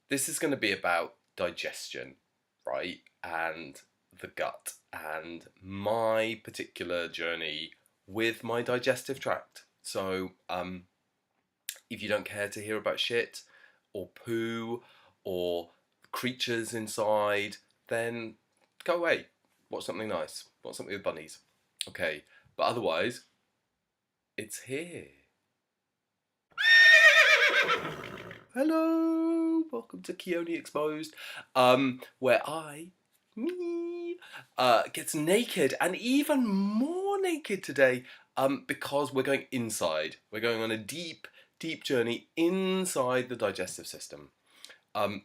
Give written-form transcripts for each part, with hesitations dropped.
this is going to be about digestion, right? And the gut and my particular journey with my digestive tract. So, if you don't care to hear about shit or poo or creatures inside, then go away. Watch something nice. Watch something with bunnies. Okay. But otherwise, it's here. Hello, welcome to Keone Exposed, where gets naked and even more naked today, because we're going inside. We're going on a deep, deep journey inside the digestive system. Um,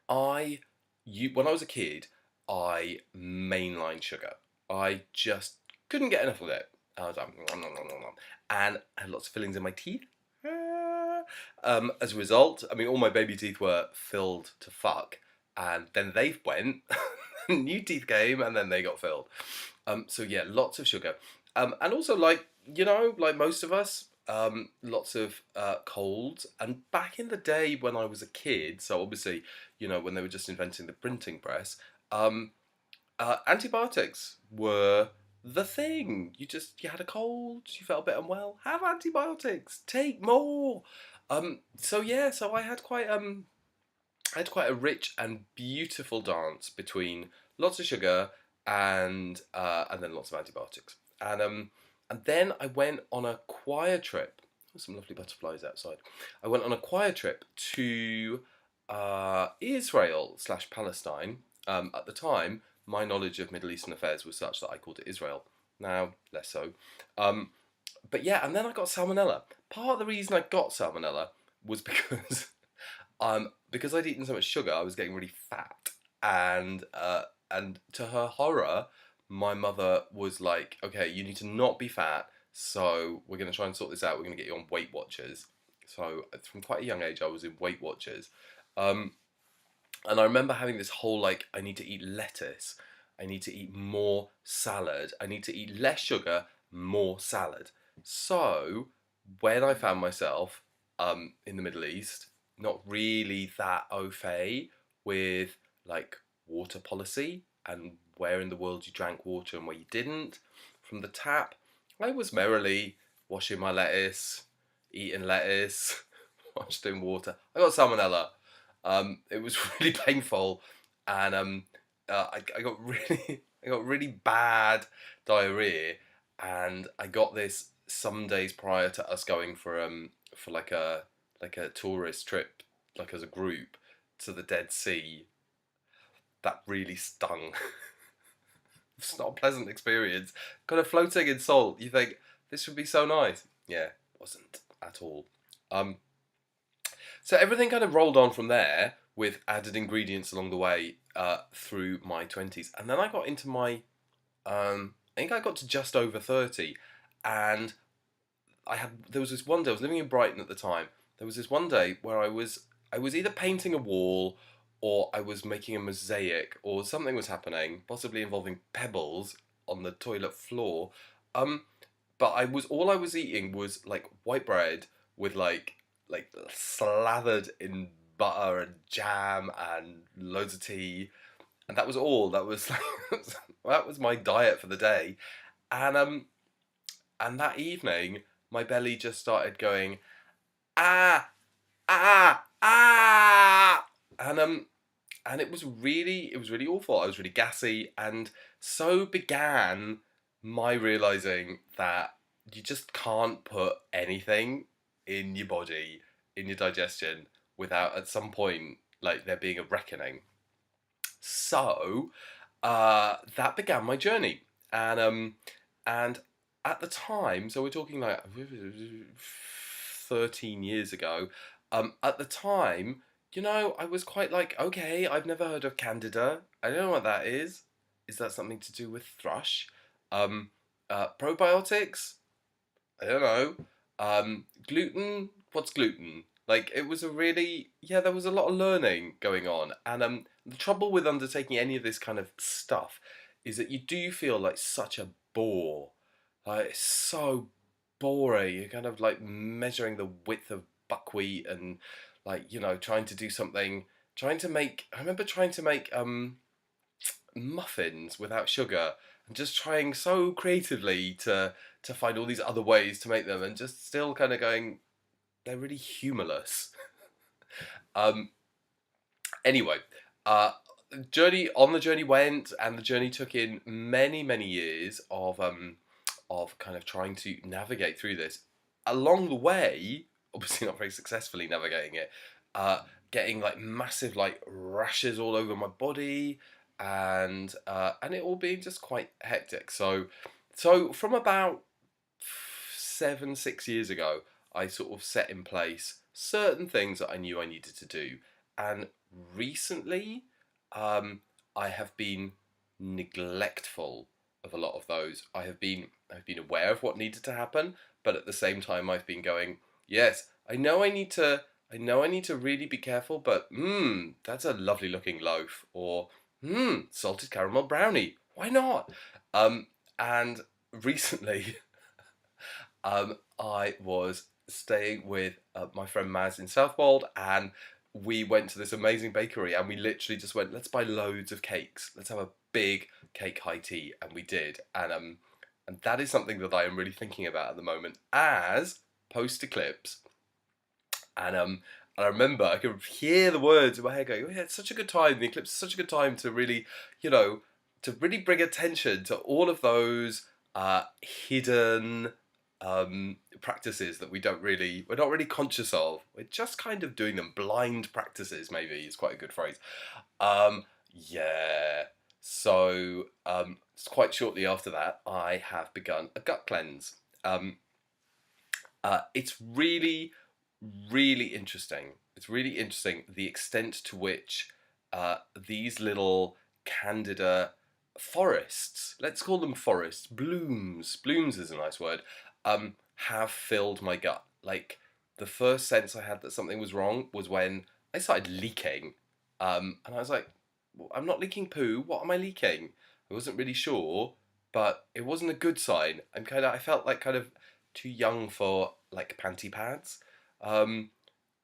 when I was a kid, I mainlined sugar. I just couldn't get enough of it. I was like, nom, nom, nom, nom, nom. And I had lots of fillings in my teeth. As a result, I mean, all my baby teeth were filled to fuck, and then they went, new teeth came, and then they got filled. So yeah, lots of sugar, and also like most of us, lots of colds. And back in the day when I was a kid, so obviously, when they were just inventing the printing press, antibiotics were the thing. You had a cold, you felt a bit unwell, have antibiotics, take more. So yeah, so I had quite a rich and beautiful dance between lots of sugar and then lots of antibiotics. And then I went on a choir trip. There's some lovely butterflies outside. I went on a choir trip to Israel slash Palestine. At the time, my knowledge of Middle Eastern affairs was such that I called it Israel. Now, less so. But yeah, and then I got salmonella. Part of the reason I got salmonella was because I'd eaten so much sugar, I was getting really fat, and to her horror, my mother was like, "Okay, you need to not be fat. So we're going to try and sort this out. We're going to get you on Weight Watchers." So from quite a young age, I was in Weight Watchers, um, and I remember having this whole like, I need to eat lettuce, I need to eat more salad, I need to eat less sugar, more salad. So when I found myself in the Middle East, not really that au fait with like water policy and where in the world you drank water and where you didn't from the tap, I was merrily washing my lettuce, eating lettuce, washed in water. I got salmonella. It was really painful, and I got I got really bad diarrhea, and I got this some days prior to us going for like a tourist trip, like as a group, to the Dead Sea. That really stung. It's not a pleasant experience. Kind of floating in salt. You think this would be so nice. Yeah, wasn't at all. Um, so everything kind of rolled on from there with added ingredients along the way through my 20s. And then I got into I think I got to just over 30. And there was this one day, I was living in Brighton at the time. There was this one day where I was either painting a wall or I was making a mosaic or something was happening, possibly involving pebbles on the toilet floor. Um, but all I was eating was like white bread with like slathered in butter and jam and loads of tea, and that was all. That was like that was my diet for the day, and and that evening my belly just started going ah ah, and it was really awful. I was really gassy, and so began my realizing that you just can't put anything in your body, in your digestion, without at some point like there being a reckoning. So that began my journey, and at the time, so we're talking like 13 years ago. At the time, I was quite like, okay, I've never heard of Candida. I don't know what that is. Is that something to do with thrush? Probiotics? I don't know. Gluten? What's gluten? Like, it was yeah, there was a lot of learning going on. And the trouble with undertaking any of this kind of stuff is that you do feel like such a bore. Like, it's so boring. You're kind of like measuring the width of buckwheat and like, trying to do something, I remember trying to make muffins without sugar, and just trying so creatively to find all these other ways to make them, and just still kind of going, they're really humorless. Um, anyway, uh, journey went, and the journey took in many many years of kind of trying to navigate through this. Along the way, obviously not very successfully navigating it, uh, getting like massive like rashes all over my body, and it all being just quite hectic. So from about 6 years ago, I sort of set in place certain things that I knew I needed to do. And recently, I have been neglectful of a lot of those. I've been aware of what needed to happen, but at the same time, I've been going, yes, I know I need to really be careful, but that's a lovely looking loaf, or salted caramel brownie. Why not? And recently, I was staying with my friend Maz in Southwold, and we went to this amazing bakery, and we literally just went, let's buy loads of cakes. Let's have a big cake high tea, and we did. And that is something that I am really thinking about at the moment as post eclipse. And I remember I could hear the words in my head going, oh, yeah, it's such a good time. The eclipse is such a good time to really, to really bring attention to all of those hidden practices that we're not really conscious of. We're just kind of doing them. Blind practices, maybe, is quite a good phrase. Yeah. So, quite shortly after that, I have begun a gut cleanse. It's really, really interesting. It's really interesting the extent to which these little candida forests, let's call them forests, blooms is a nice word, have filled my gut. Like, the first sense I had that something was wrong was when I started leaking. And I was like, well, I'm not leaking poo, what am I leaking? I wasn't really sure, but it wasn't a good sign. I felt like kind of too young for like panty pads. Um,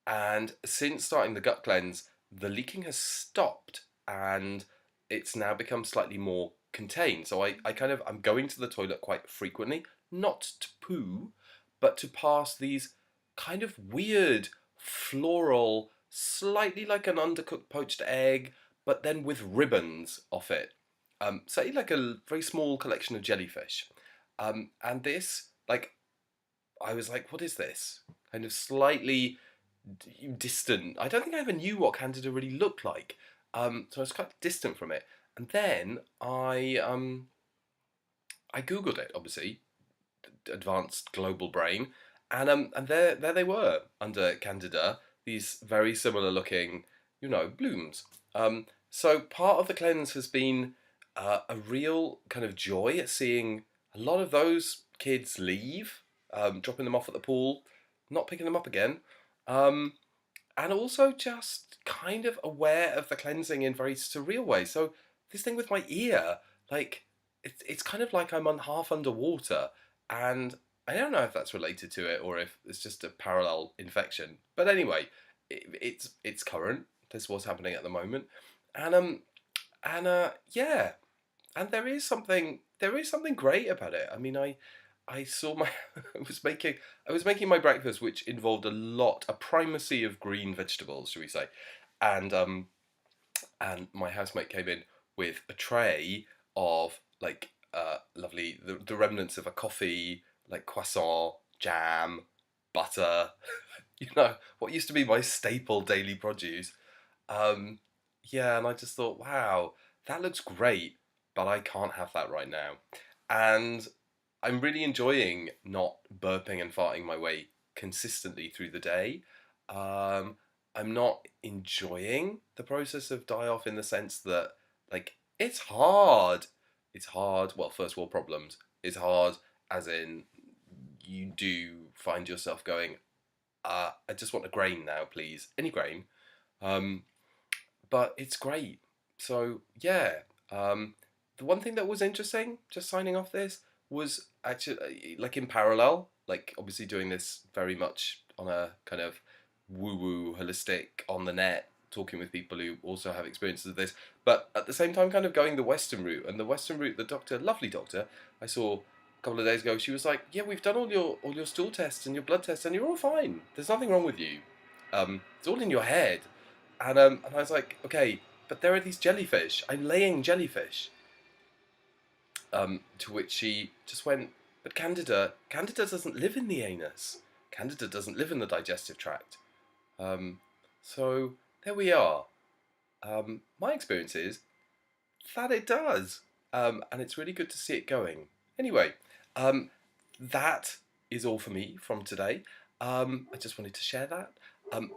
and since starting the gut cleanse, the leaking has stopped, and it's now become slightly more contained. So I'm going to the toilet quite frequently, not to poo, but to pass these kind of weird floral, slightly like an undercooked poached egg, but then with ribbons off it. Say like a very small collection of jellyfish. And this, like, I was like, what is this? Kind of slightly distant. I don't think I ever knew what Candida really looked like. So I was quite distant from it. And then I googled it, obviously, advanced global brain, and there they were under Candida. These very similar looking, blooms. So part of the cleanse has been a real kind of joy at seeing a lot of those kids leave, dropping them off at the pool, not picking them up again. Um, and also just kind of aware of the cleansing in very surreal ways. So this thing with my ear, like it's kind of like I'm on half underwater, and I don't know if that's related to it or if it's just a parallel infection. But anyway, it's current. This is what's happening at the moment, and yeah, and there is something great about it. I mean, I saw my I was making my breakfast, which involved a primacy of green vegetables, shall we say, and and my housemate came in with a tray of like lovely the remnants of a coffee, like croissant, jam, butter, what used to be my staple daily produce. Um, yeah, and I just thought, wow, that looks great, but I can't have that right now. And I'm really enjoying not burping and farting my way consistently through the day. Um, I'm not enjoying the process of die off in the sense that, like, it's hard. It's hard. Well, first world problems. It's hard, as in, you do find yourself going, I just want a grain now, please. Any grain. Um, but it's great. So yeah, the one thing that was interesting, just signing off this, was actually like in parallel, like obviously doing this very much on a kind of woo-woo, holistic on the net, talking with people who also have experiences of this, but at the same time kind of going the Western route. And the Western route, the doctor, lovely doctor, I saw a couple of days ago, she was like, yeah, we've done all your stool tests and your blood tests and you're all fine. There's nothing wrong with you. It's all in your head. And I was like, okay, but there are these jellyfish. I'm laying jellyfish. To which she just went, but Candida doesn't live in the anus. Candida doesn't live in the digestive tract. So there we are. My experience is that it does. And it's really good to see it going. Anyway, that is all for me from today. I just wanted to share that.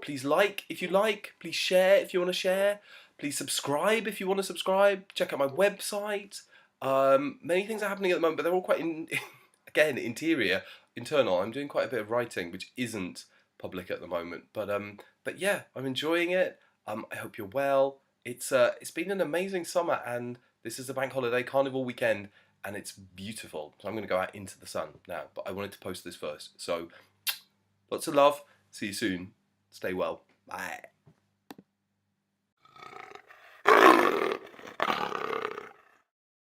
Please like if you like. Please share if you want to share. Please subscribe if you want to subscribe. Check out my website. Many things are happening at the moment, but they're all quite again internal. I'm doing quite a bit of writing, which isn't public at the moment. But yeah, I'm enjoying it. I hope you're well. It's been an amazing summer, and this is a bank holiday carnival weekend, and it's beautiful. So I'm going to go out into the sun now. But I wanted to post this first. So lots of love. See you soon. Stay well. Bye.